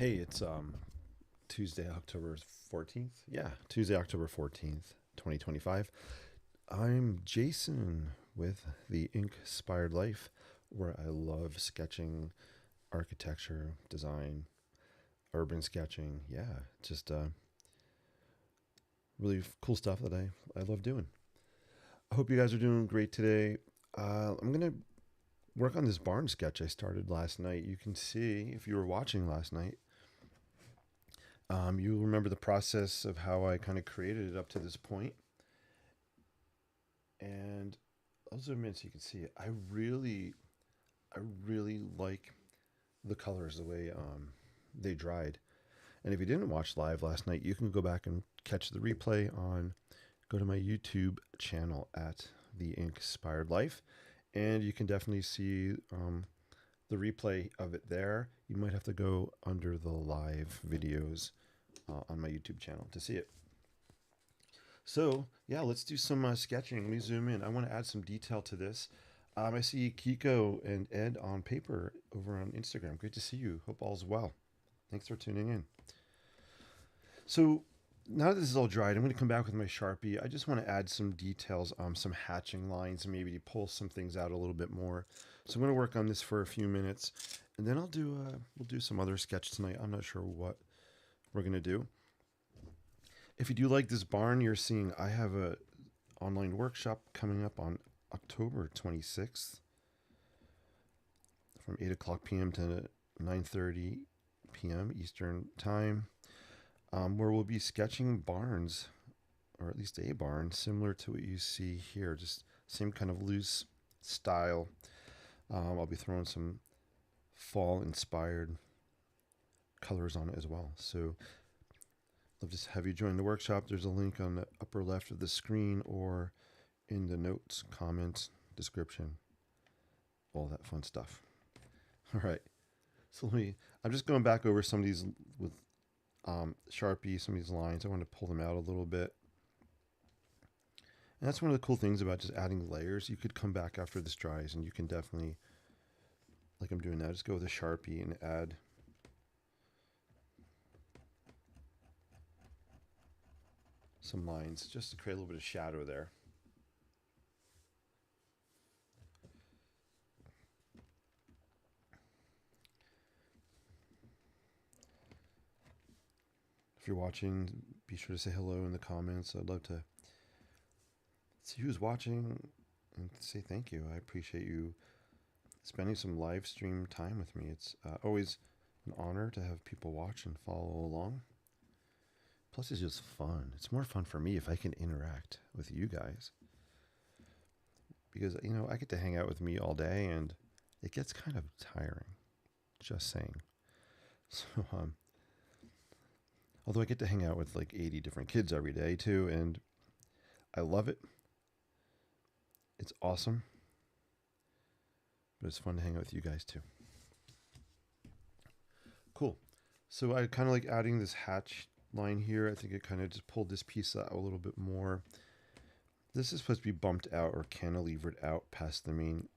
Hey, it's Tuesday, October 14th. Yeah, Tuesday, October 14th, 2025. I'm Jason with the Inspired Life, where I love sketching, architecture, design, urban sketching. Yeah, just really cool stuff that I love doing. I hope you guys are doing great today. I'm going to work on this barn sketch I started last night. You can see, if you were watching last night, you remember the process of how I kind of created it up to this point. And I'll zoom in so you can see it. I really like the colors the way they dried. And if you didn't watch live last night, you can go back and catch the replay on. Go to my YouTube channel at The Inspired Life, and you can definitely see the replay of it there. You might have to go under the live videos on my YouTube channel to see it. So yeah, let's do some sketching. Let me zoom in. I want to add some detail to this. I see Kiko and Ed on paper over on Instagram. Great to see you. Hope all's well. Thanks for tuning in. So now that this is all dried, I'm going to come back with my Sharpie. I just want to add some details, some hatching lines, and maybe to pull some things out a little bit more. So I'm going to work on this for a few minutes, and then we'll do some other sketch tonight. I'm not sure what we're going to do. If you do like this barn you're seeing, I have a online workshop coming up on October 26th from 8 o'clock p.m. to 9:30 p.m. Eastern Time, where we'll be sketching barns, or at least a barn, similar to what you see here, just same kind of loose style. I'll be throwing some fall-inspired colors on it as well. So love to have you join the workshop. There's a link on the upper left of the screen or in the notes, comments, description, all that fun stuff. All right. So I'm just going back over some of these with Sharpie, some of these lines. I want to pull them out a little bit. And that's one of the cool things about just adding layers. You could come back after this dries and you can definitely, like I'm doing now, just go with a Sharpie and add some lines just to create a little bit of shadow there. If you're watching, be sure to say hello in the comments. I'd love to see who's watching and say thank you. I appreciate you spending some live stream time with me. It's always an honor to have people watch and follow along. Plus, it's just fun. It's more fun for me if I can interact with you guys. Because, I get to hang out with me all day and it gets kind of tiring. Just saying. So, although I get to hang out with like 80 different kids every day too, and I love it. It's awesome. But it's fun to hang out with you guys too. Cool. So I kind of like adding this hatch line here. I think it kind of just pulled this piece out a little bit more. This is supposed to be bumped out or cantilevered out past the main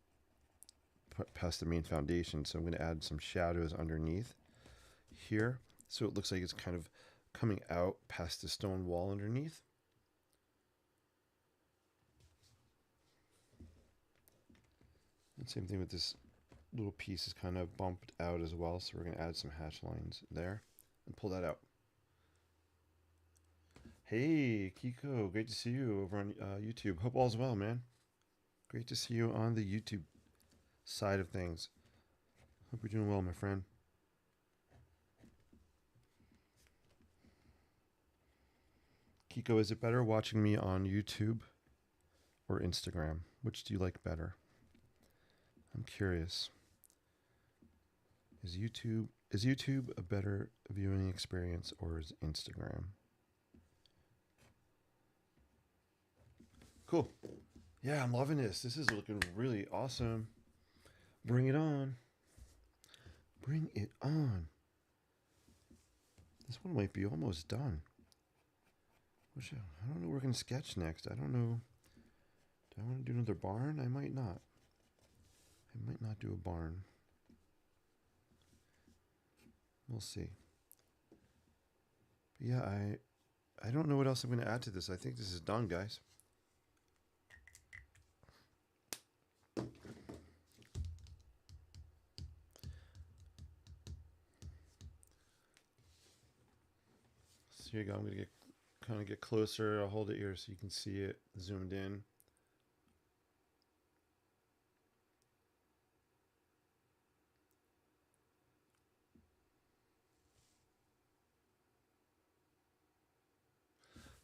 foundation. So I'm going to add some shadows underneath here. So it looks like it's kind of coming out past the stone wall underneath. And same thing with this little piece is kind of bumped out as well. So we're going to add some hatch lines there and pull that out. Hey, Kiko, great to see you over on YouTube. Hope all's well, man. Great to see you on the YouTube side of things. Hope you're doing well, my friend. Kiko, is it better watching me on YouTube or Instagram? Which do you like better? I'm curious. Is YouTube a better viewing experience, or is Instagram? Cool. Yeah, I'm loving this. This is looking really awesome. Bring it on. Bring it on. This one might be almost done. I don't know where we're going to sketch next. I don't know. Do I want to do another barn? I might not. I might not do a barn. We'll see. But yeah, I don't know what else I'm going to add to this. I think this is done, guys. So here you go. I'm going to kind of get closer. I'll hold it here so you can see it zoomed in.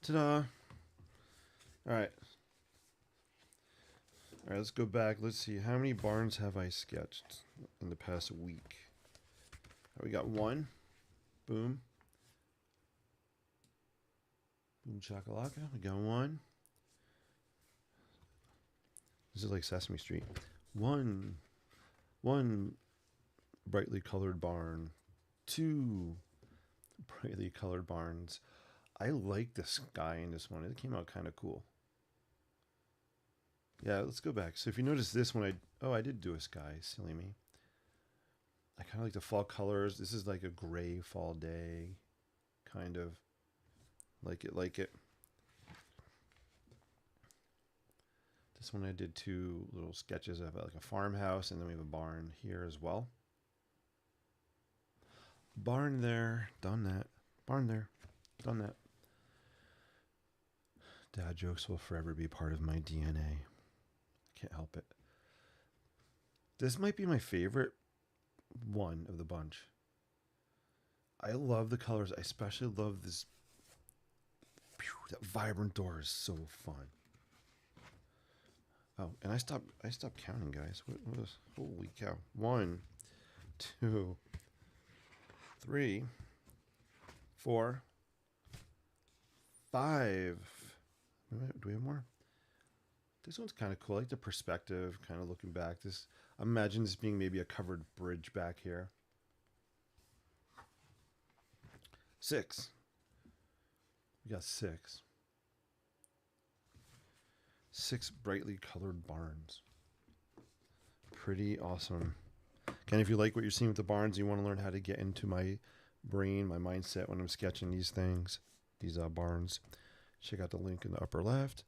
Ta-da! All right. All right, let's go back. Let's see. How many barns have I sketched in the past week? Right, we got one. Boom. Boom chakalaka. We got one. This is like Sesame Street. One brightly colored barn. Two brightly colored barns. I like the sky in this one. It came out kind of cool. Yeah, let's go back. So if you notice this one, I did do a sky. Silly me. I kind of like the fall colors. This is like a gray fall day, kind of. Like it. This one I did two little sketches of like a farmhouse, and then we have a barn here as well. Barn there, done that. Barn there, done that. Dad jokes will forever be part of my DNA. Can't help it. This might be my favorite one of the bunch. I love the colors. I especially love this. That vibrant door is so fun. Oh, and I stopped counting, guys. What was? Holy cow! 1, 2, 3, 4, 5. Do we have more? This one's kind of cool. I like the perspective, kind of looking back. Imagine this being maybe a covered bridge back here. 6. We got 6. 6 brightly colored barns. Pretty awesome. Again, if you like what you're seeing with the barns, you want to learn how to get into my brain, my mindset when I'm sketching these things, these barns, check out the link in the upper left.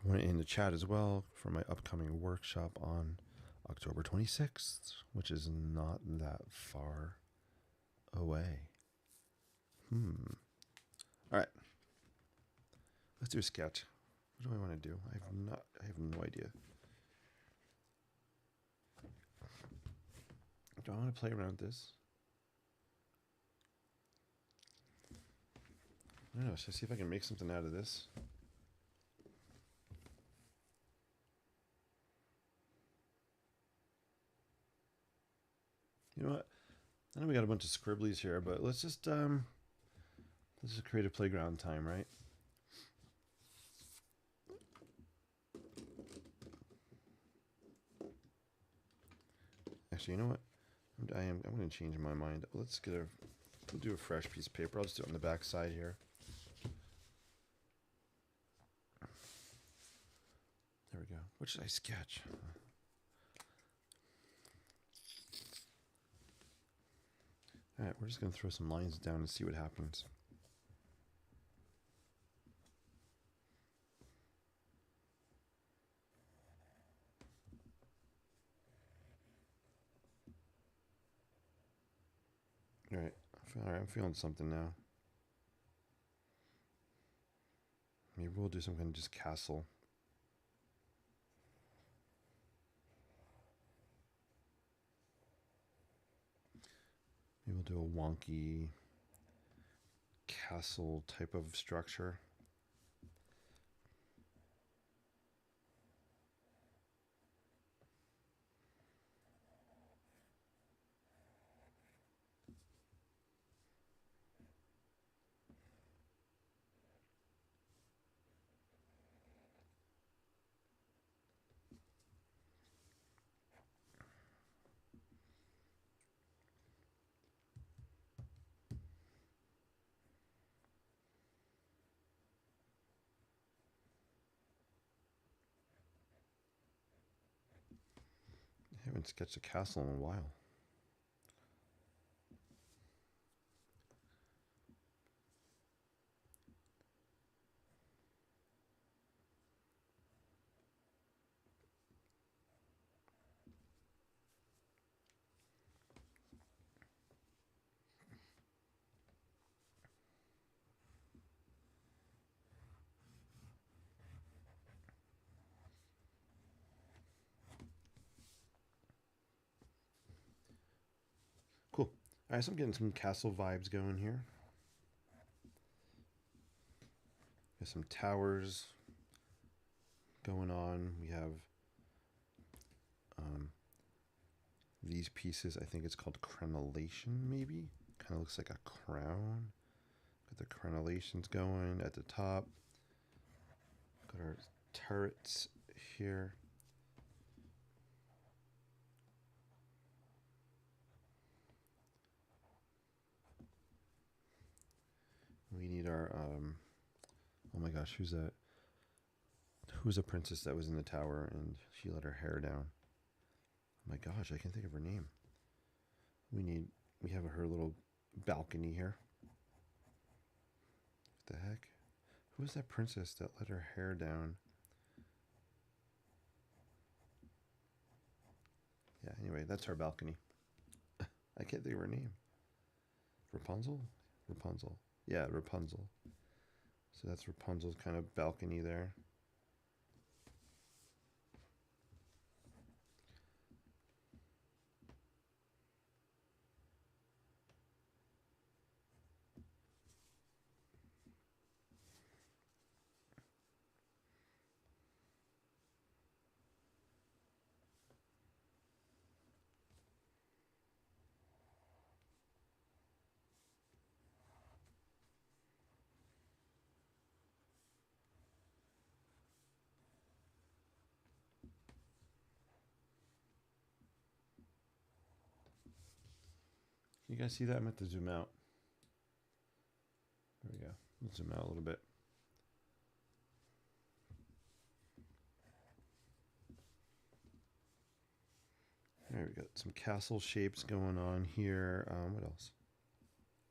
I want it in the chat as well for my upcoming workshop on October 26th, which is not that far away. All right. Let's do a sketch. What do I want to do? I have no idea. Do I want to play around with this? I don't know. Should I see if I can make something out of this? You know what? I know we got a bunch of scribblies here, but let's just create a playground time, right? Actually, you know what? I'm going to change my mind. We'll do a fresh piece of paper. I'll just do it on the back side here. There we go. What should I sketch? All right, we're just going to throw some lines down and see what happens. All right, I'm feeling something now. Maybe we'll do some kind of just castle. Maybe we'll do a wonky castle type of structure. I haven't sketched a castle in a while. Alright, so I'm getting some castle vibes going here. There's some towers going on. We have these pieces. I think it's called crenellation, maybe. Kind of looks like a crown. Got the crenellations going at the top. Got our turrets here. We need our oh my gosh, who's that? Who's a princess that was in the tower and she let her hair down? Oh my gosh, I can't think of her name. We have her little balcony here. What the heck? Who was that princess that let her hair down? Yeah, anyway, that's our balcony. I can't think of her name. Rapunzel? Rapunzel. Yeah, Rapunzel. So that's Rapunzel's kind of balcony there. You guys see that? I meant to zoom out. There we go. Let's zoom out a little bit. There we go. Some castle shapes going on here. What else?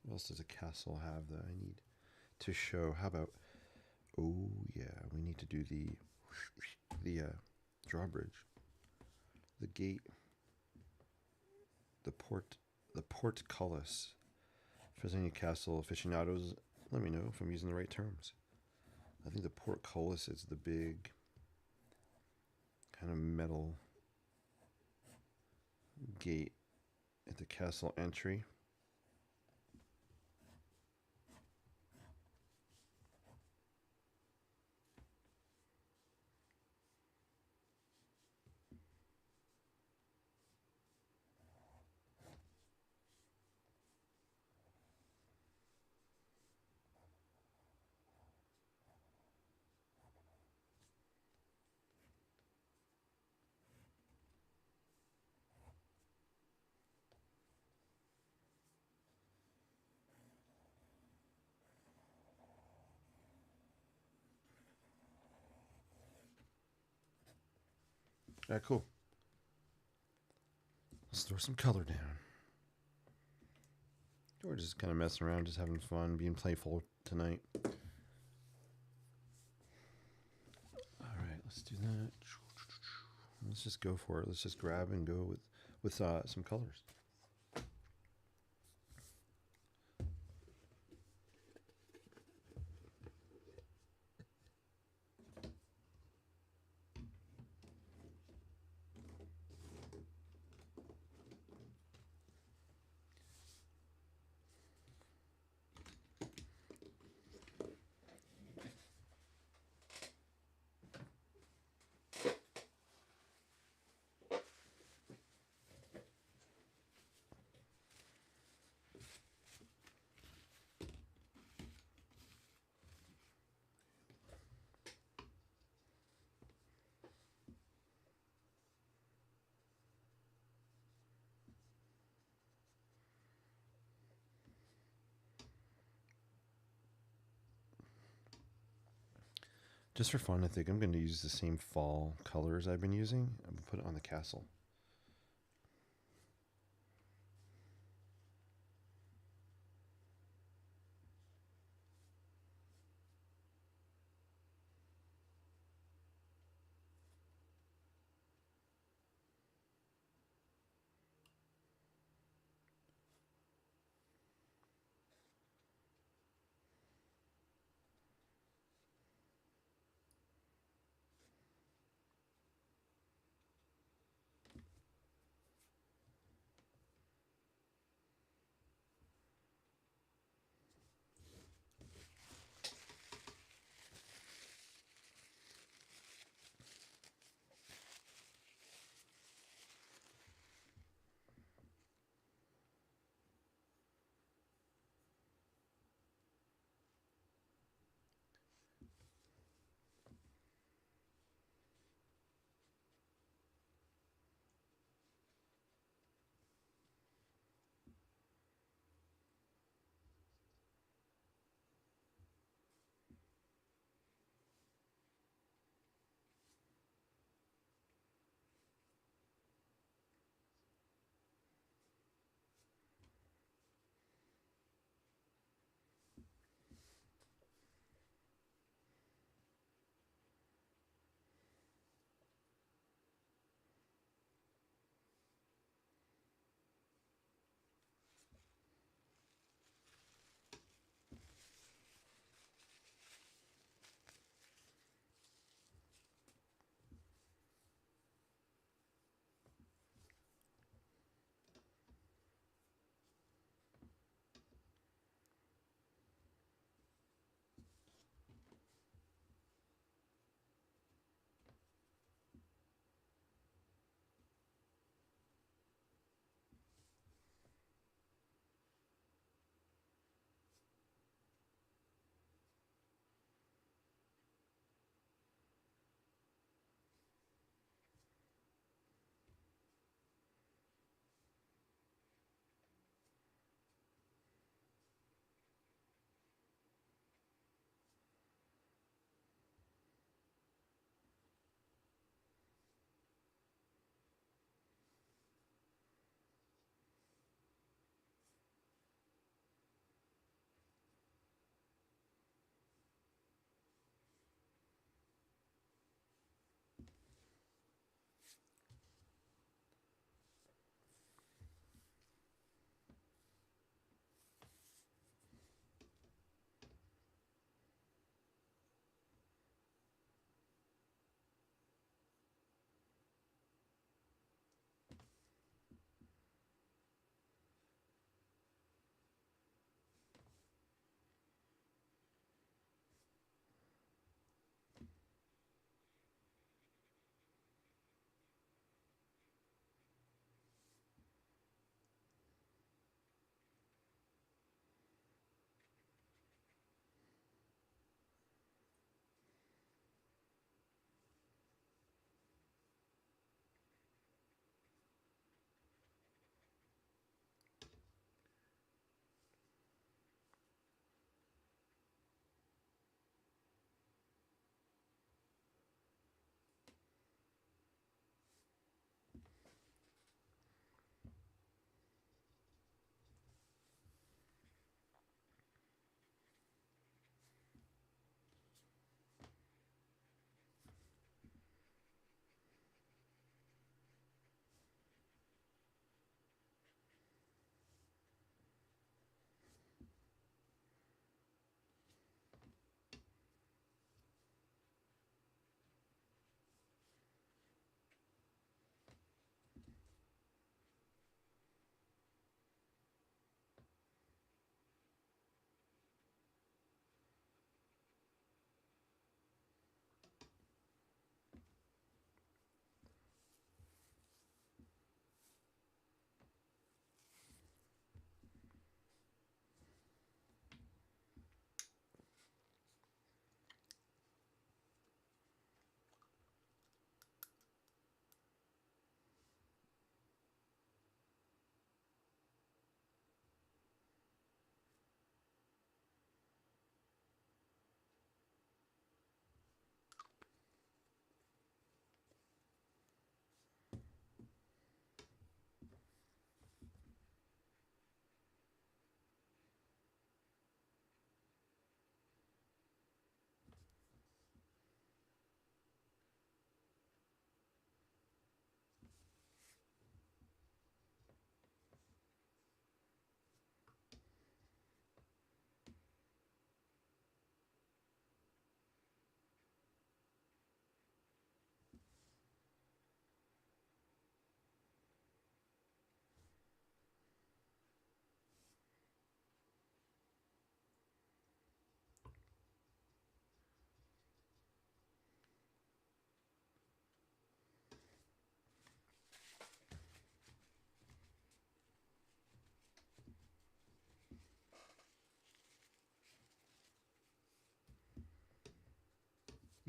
What else does a castle have that I need to show? How about? Oh yeah, we need to do the drawbridge, the gate, the portcullis. If there's any castle aficionados, let me know if I'm using the right terms. I think the portcullis is the big kind of metal gate at the castle entry. All right, cool. Let's throw some color down. We're just kind of messing around, just having fun, being playful tonight. All right, let's do that. Let's just go for it. Let's just grab and go with some colors. Just for fun, I think I'm going to use the same fall colors I've been using. I'm going to put it on the castle.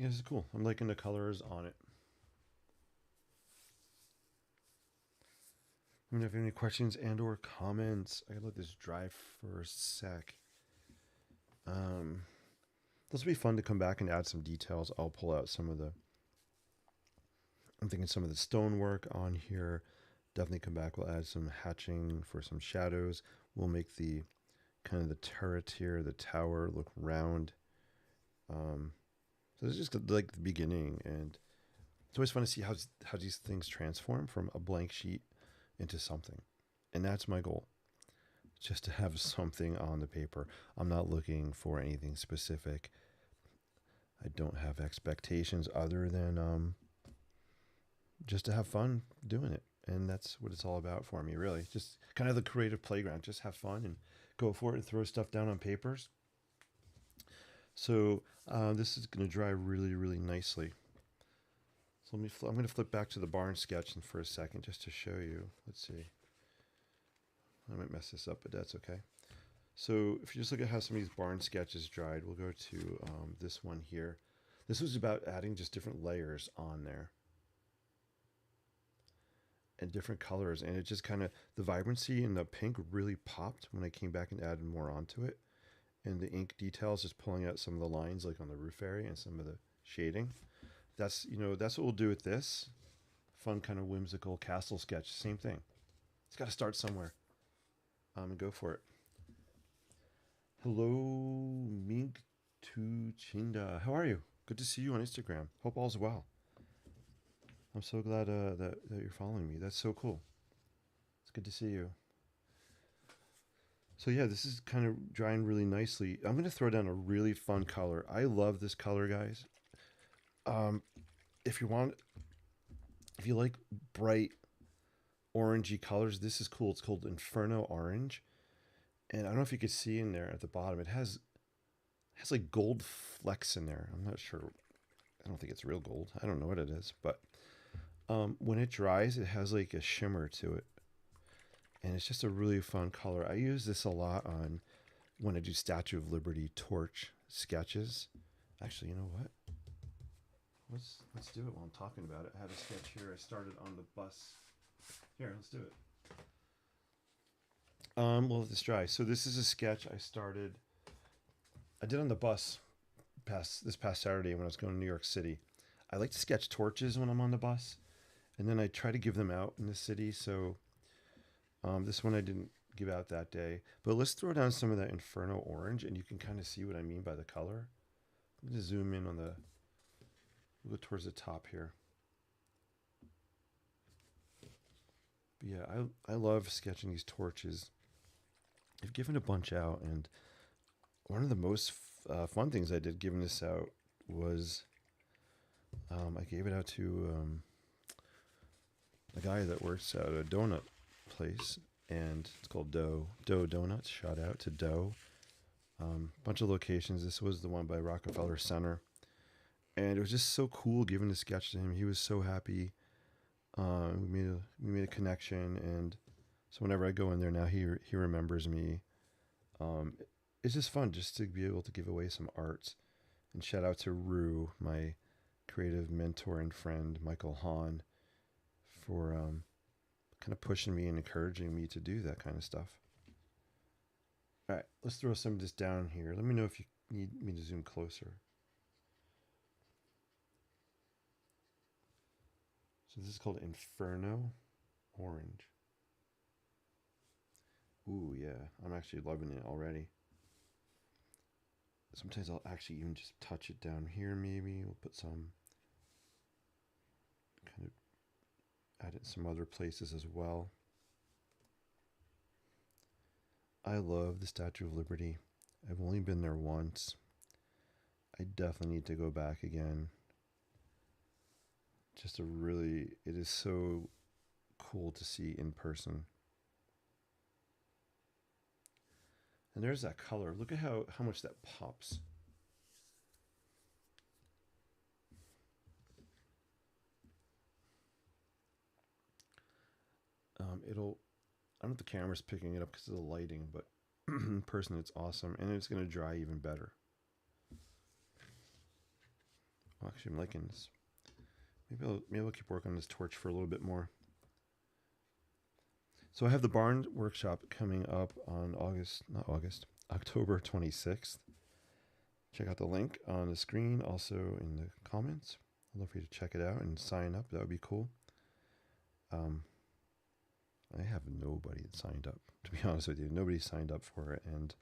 Yeah, this is cool. I'm liking the colors on it. Let me know if you have any questions and or comments. I gotta let this dry for a sec. This will be fun to come back and add some details. I'll pull out some of the, I'm thinking some of the stonework on here. Definitely come back. We'll add some hatching for some shadows. We'll make the kind of the turret here, the tower, look round. So this is just like the beginning, and it's always fun to see how these things transform from a blank sheet into something, and that's my goal. Just to have something on the paper. I'm not looking for anything specific. I don't have expectations other than just to have fun doing it. And that's what it's all about for me, really. Just kind of the creative playground. Just have fun and go for it and throw stuff down on papers. So this is going to dry really, really nicely. So I'm going to flip back to the barn sketch for a second just to show you. Let's see. I might mess this up, but that's okay. So if you just look at how some of these barn sketches dried, we'll go to this one here. This was about adding just different layers on there and different colors, and it just kind of, the vibrancy and the pink really popped when I came back and added more onto it. And the ink details just pulling out some of the lines like on the roof area and some of the shading. That's, you know, that's what we'll do with this fun kind of whimsical castle sketch. Same thing. It's got to start somewhere. And go for it. Hello, Mink to Chinda. How are you? Good to see you on Instagram. Hope all's well. I'm so glad that you're following me. That's so cool. It's good to see you. So yeah, this is kind of drying really nicely. I'm going to throw down a really fun color. I love this color, guys. If you like bright orangey colors, this is cool. It's called Inferno Orange. And I don't know if you could see in there at the bottom, it has like gold flecks in there. I'm not sure. I don't think it's real gold. I don't know what it is, but when it dries, it has like a shimmer to it. And it's just a really fun color. I use this a lot on when I do Statue of Liberty torch sketches. Actually, you know what? Let's do it while I'm talking about it. I had a sketch here I started on the bus. Here, let's do it. We'll let this dry. So this is a sketch I did on the bus this past Saturday when I was going to New York City. I like to sketch torches when I'm on the bus, and then I try to give them out in the city. So this one I didn't give out that day. But let's throw down some of that Inferno Orange, and you can kind of see what I mean by the color. I'm going to zoom in on we'll go towards the top here. But yeah, I love sketching these torches. I've given a bunch out, and one of the most fun things I did giving this out was I gave it out to a guy that works at a donut place, and it's called Dough Donuts. Shout out to Dough. Bunch of locations. This was the one by Rockefeller Center, and it was just so cool giving the sketch to him. He was so happy. We made a connection, and so whenever I go in there now, he remembers me. It's just fun just to be able to give away some art. And shout out to Rue, my creative mentor and friend, Michael Hahn, for kind of pushing me and encouraging me to do that kind of stuff. All right, let's throw some of this down here. Let me know if you need me to zoom closer. So this is called Inferno Orange. Ooh, yeah, I'm actually loving it already. Sometimes I'll actually even just touch it down here maybe. We'll put some, kind of add it some other places as well. I love the Statue of Liberty. I've only been there once. I definitely need to go back again. It is so cool to see in person. And there's that color. Look at how much that pops. I don't know if the camera's picking it up because of the lighting, but in person it's awesome, and it's going to dry even better. Well, actually, I'm liking this. Maybe I'll keep working on this torch for a little bit more. So I have the barn workshop coming up on October 26th. Check out the link on the screen, also in the comments. I'd love for you to check it out and sign up. That would be cool. I have nobody that signed up, to be honest with you. Nobody signed up for it, and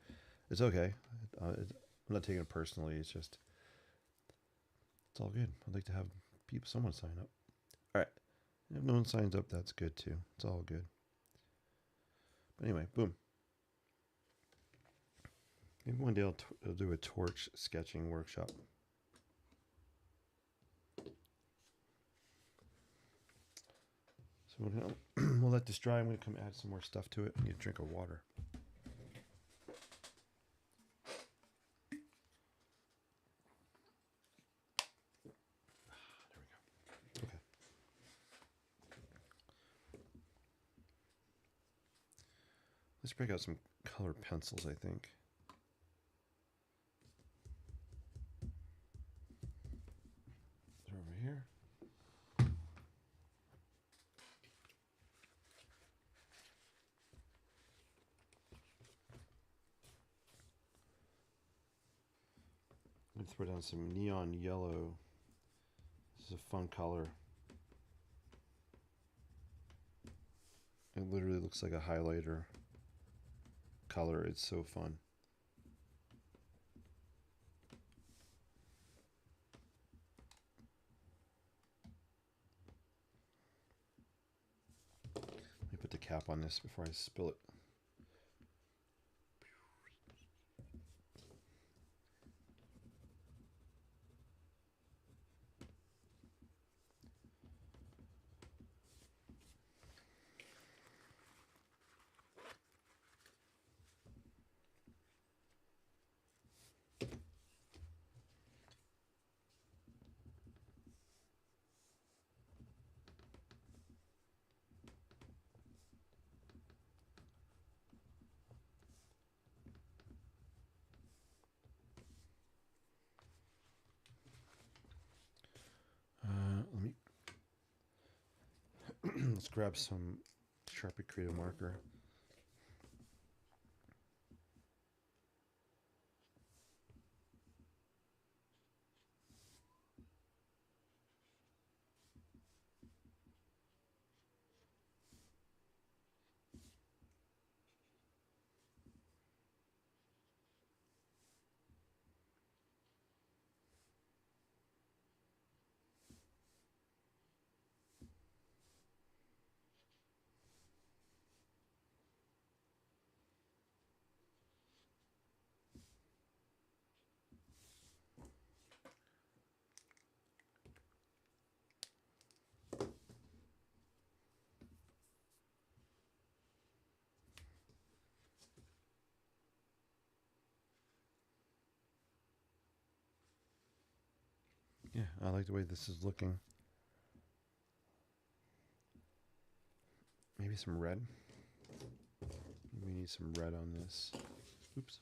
it's okay. I'm not taking it personally. It's just, it's all good. I'd like to have someone sign up. All right. If no one signs up, that's good too. It's all good. But anyway, boom. Maybe one day I'll do a torch sketching workshop. So we'll let this dry. I'm going to come add some more stuff to it. I need a drink of water. There we go. Okay. Let's break out some color pencils, I think. They're over here. I'm going to throw down some neon yellow. This is a fun color. It literally looks like a highlighter color. It's so fun. Let me put the cap on this before I spill it. Let's grab some Sharpie Creative Marker. Yeah, I like the way this is looking. Maybe some red. We need some red on this. Oops.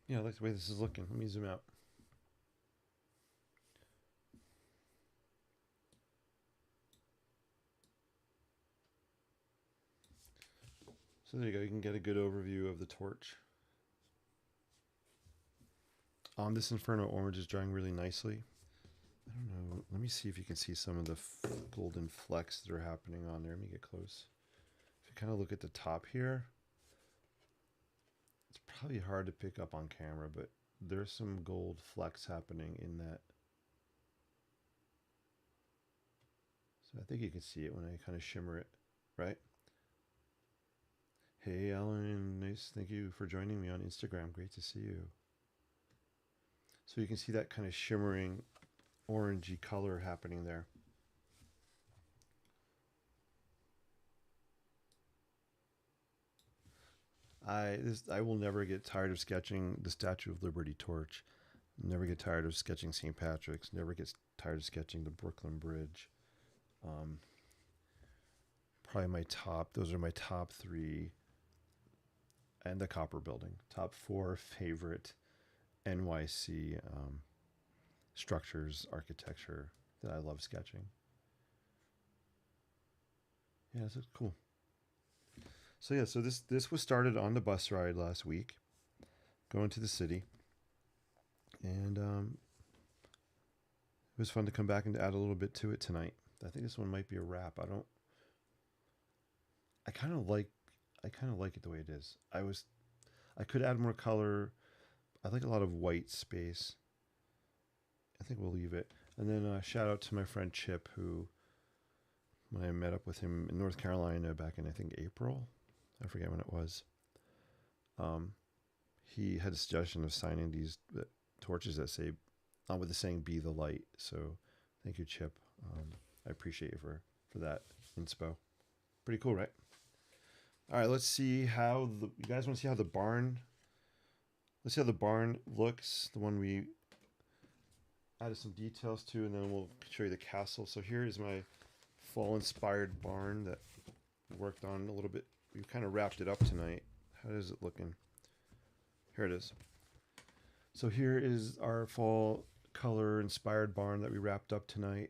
Yeah, I like the way this is looking. Let me zoom out. So there you go. You can get a good overview of the torch. This Inferno orange is drying really nicely. I don't know. Let me see if you can see some of the golden flecks that are happening on there. Let me get close. If you kind of look at the top here, it's probably hard to pick up on camera, but there's some gold flecks happening in that. So I think you can see it when I kind of shimmer it, right? Hey, Alan, nice. Thank you for joining me on Instagram. Great to see you. So you can see that kind of shimmering orangey color happening there. I will never get tired of sketching the Statue of Liberty torch. Never get tired of sketching St. Patrick's. Never get tired of sketching the Brooklyn Bridge. Probably my top. Those are my top 3, and the Copper Building. Top 4 favorite NYC structures, architecture that I love sketching. Yeah, this is cool. So yeah, so this was started on the bus ride last week, going to the city, and it was fun to come back and add a little bit to it tonight. I think this one might be a wrap. I kind of like it the way it is. I could add more color. I like a lot of white space. I think we'll leave it. And then shout out to my friend Chip, who, when I met up with him in North Carolina back in, I think, April, I forget when it was, he had a suggestion of signing these torches that say, with the saying, "Be the light." So thank you, Chip. I appreciate you for that inspo. Pretty cool, right? All right, let's see how you guys want to see how the barn. Let's see how the barn looks. The one we added some details to, and then we'll show you the castle. So here is my fall-inspired barn that we worked on a little bit. We've kind of wrapped it up tonight. How is it looking? Here it is. So here is our fall color-inspired barn that we wrapped up tonight.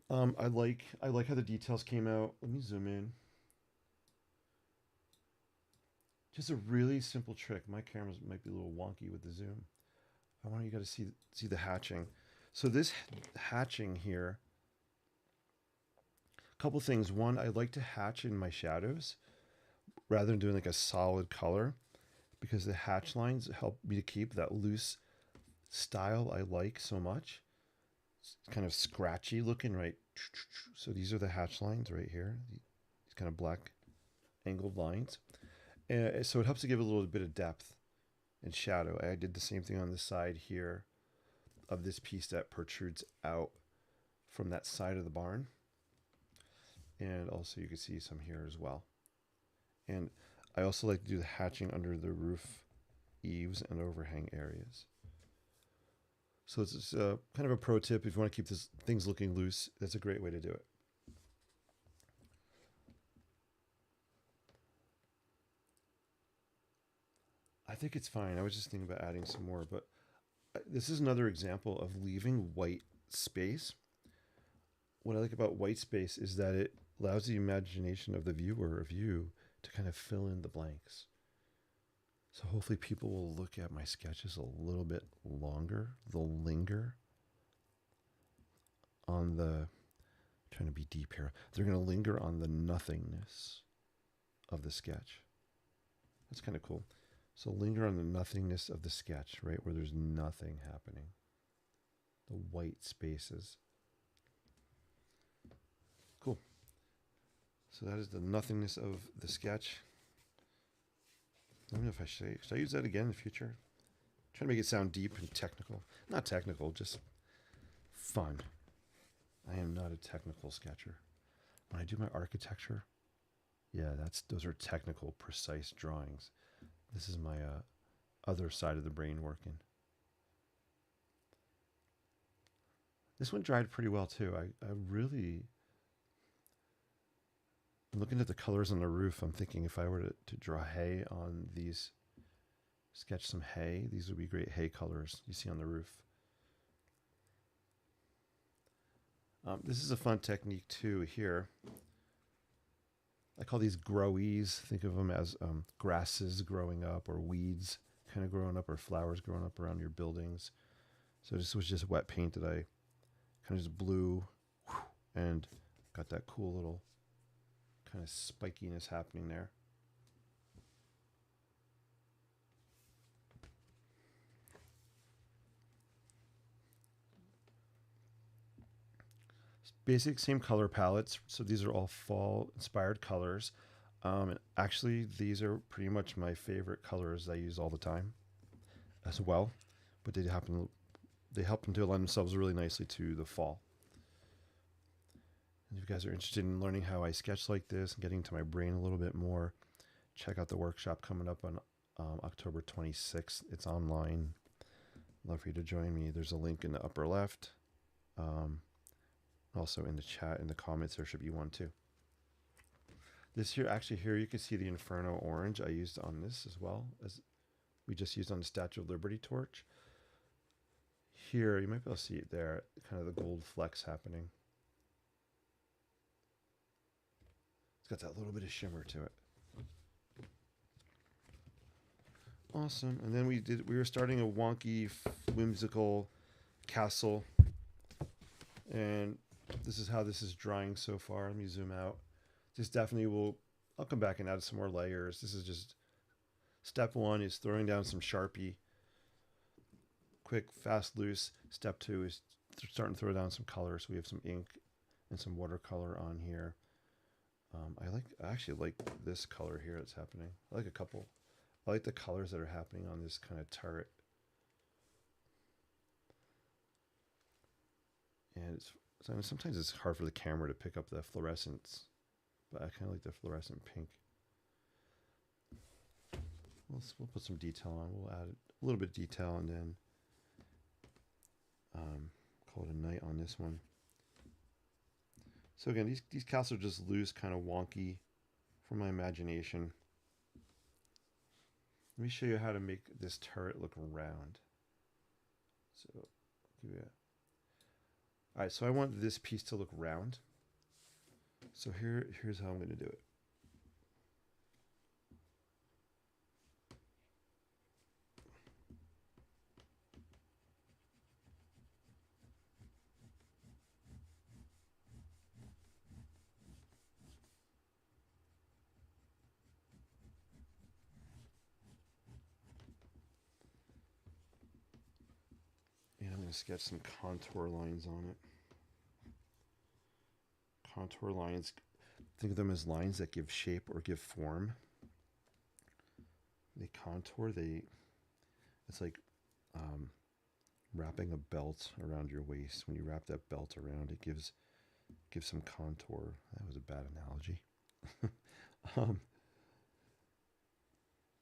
I like how the details came out. Let me zoom in. Just a really simple trick. My cameras might be a little wonky with the zoom. I want you guys to see the hatching. So this hatching here, a couple things. One, I like to hatch in my shadows rather than doing like a solid color, because the hatch lines help me to keep that loose style I like so much. It's kind of scratchy looking, right? So these are the hatch lines right here. These kind of black angled lines. So it helps to give a little bit of depth and shadow. I did the same thing on the side here of this piece that protrudes out from that side of the barn. And also you can see some here as well. And I also like to do the hatching under the roof eaves and overhang areas. So it's kind of a pro tip. If you want to keep things looking loose, that's a great way to do it. I think it's fine. I was just thinking about adding some more, but this is another example of leaving white space. What I like about white space is that it allows the imagination of the viewer, of you, to kind of fill in the blanks. So hopefully people will look at my sketches a little bit longer. They'll linger on the, trying to be deep here, they're going to linger on the nothingness of the sketch. That's kind of cool. So linger on the nothingness of the sketch, right, where there's nothing happening. The white spaces. Cool. So that is the nothingness of the sketch. I don't know if should I use that again in the future? I'm trying to make it sound deep and technical. Not technical, just fun. I am not a technical sketcher. When I do my architecture, yeah, those are technical, precise drawings. This is my other side of the brain working. This one dried pretty well too. I really, looking at the colors on the roof, I'm thinking if I were to draw hay on these sketch some hay. These would be great hay colors you see on the roof. This is a fun technique too here. I call these growies. Think of them as grasses growing up or weeds kind of growing up or flowers growing up around your buildings. So this was just wet paint that I kind of just blew and got that cool little kind of spikiness happening there. Basic same color palettes. So these are all fall inspired colors. And actually, these are pretty much my favorite colors I use all the time as well. But they help them to lend themselves really nicely to the fall. And if you guys are interested in learning how I sketch like this and getting to my brain a little bit more, check out the workshop coming up on October 26th. It's online. I'd love for you to join me. There's a link in the upper left. Also in the chat, in the comments, there should be one too. This here, actually here you can see the Inferno orange I used on this as well, as we just used on the Statue of Liberty torch. Here, you might be able to see it there, kind of the gold flecks happening. It's got that little bit of shimmer to it. Awesome. And then we were starting a wonky, whimsical castle. And this is how this is drying so far. Let me zoom out. This definitely I'll come back and add some more layers. This is just step one is throwing down some Sharpie. Quick, fast, loose. Step two is starting to throw down some color. So we have some ink and some watercolor on here. I actually like this color here that's happening. I like a couple. I like the colors that are happening on this kind of turret. And sometimes it's hard for the camera to pick up the fluorescence, but I kind of like the fluorescent pink. We'll put some detail on. We'll add a little bit of detail and then call it a night on this one. So again, these castles are just loose, kind of wonky from my imagination. Let me show you how to make this turret look round. So give you a All right, so I want this piece to look round. So here's how I'm going to do it. And I'm going to sketch some contour lines on it. Contour lines, think of them as lines that give shape or give form. They contour, it's like wrapping a belt around your waist. When you wrap that belt around, it gives some contour. That was a bad analogy.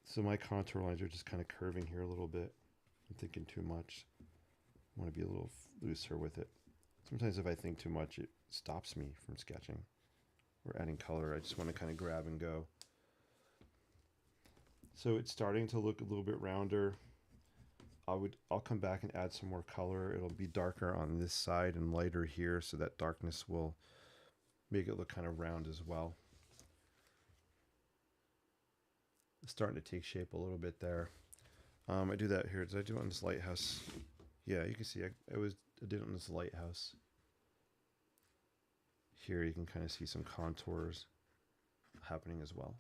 So my contour lines are just kind of curving here a little bit. I'm thinking too much. I want to be a little looser with it. Sometimes if I think too much, it stops me from sketching or adding color. I just want to kind of grab and go. So it's starting to look a little bit rounder. I'll come back and add some more color. It'll be darker on this side and lighter here, so that darkness will make it look kind of round as well. It's starting to take shape a little bit there. I do that here. Did I do it on this lighthouse? Yeah, you can see I did it on this lighthouse. Here you can kind of see some contours happening as well.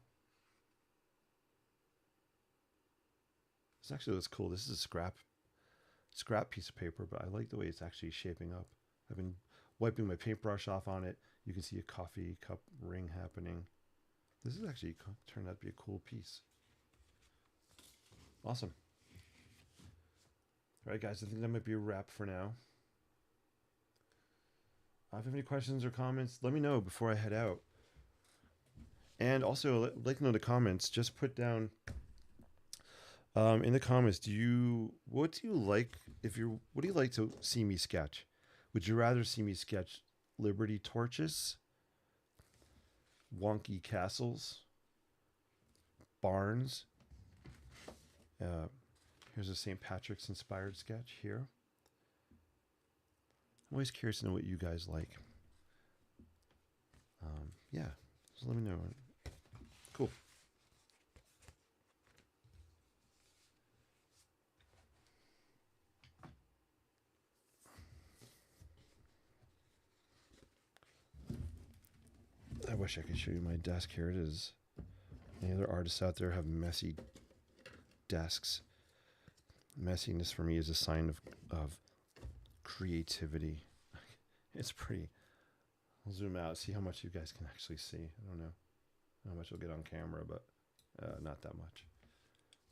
This actually looks cool. This is a scrap piece of paper, but I like the way it's actually shaping up. I've been wiping my paintbrush off on it. You can see a coffee cup ring happening. This is actually turned out to be a cool piece. Awesome. All right, guys, I think that might be a wrap for now. If you have any questions or comments, let me know before I head out. And also, let me know in the comments. Just put down in the comments, what do you like to see me sketch? Would you rather see me sketch Liberty torches, wonky castles, barns, Here's a St. Patrick's inspired sketch here. I'm always curious to know what you guys like. Yeah, just let me know. Cool. I wish I could show you my desk. Here it is. Any other artists out there have messy desks? Messiness for me is a sign of creativity. It's pretty. I'll zoom out, see how much you guys can actually see. I don't know how much will get on camera, but not that much.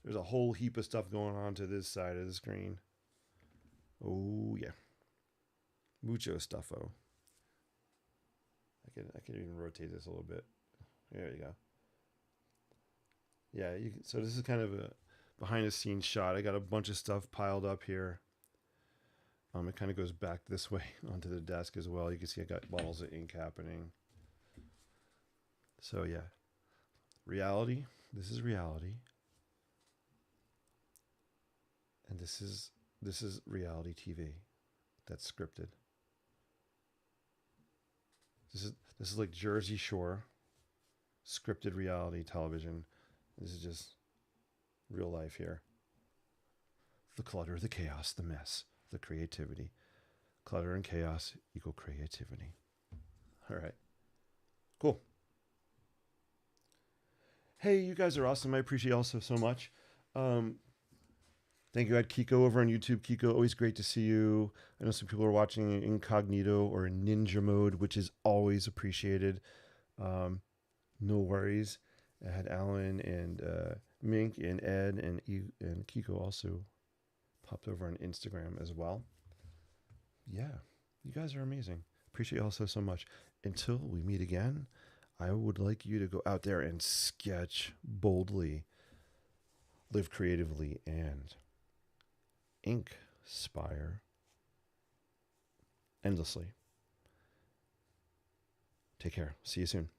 There's a whole heap of stuff going on to this side of the screen. Oh yeah, mucho stuffo. I can even rotate this a little bit. There you go. Yeah, so this is kind of a behind the scenes shot. I got a bunch of stuff piled up here. It kind of goes back this way onto the desk as well. You can see I got bottles of ink happening. So yeah, reality. This is reality, and this is reality TV. That's scripted. This is like Jersey Shore, scripted reality television. This is just real life here. The clutter, the chaos, the mess, the creativity. Clutter and chaos equal creativity. All right. Cool. Hey, you guys are awesome. I appreciate you all so much. Thank you. I had Kiko over on YouTube. Kiko, always great to see you. I know some people are watching incognito or in ninja mode, which is always appreciated. No worries. I had Alan and Mink and Ed and Kiko also popped over on Instagram as well. Yeah, you guys are amazing. Appreciate you all so much. Until we meet again, I would like you to go out there and sketch boldly, live creatively, and inspire endlessly. Take care. See you soon.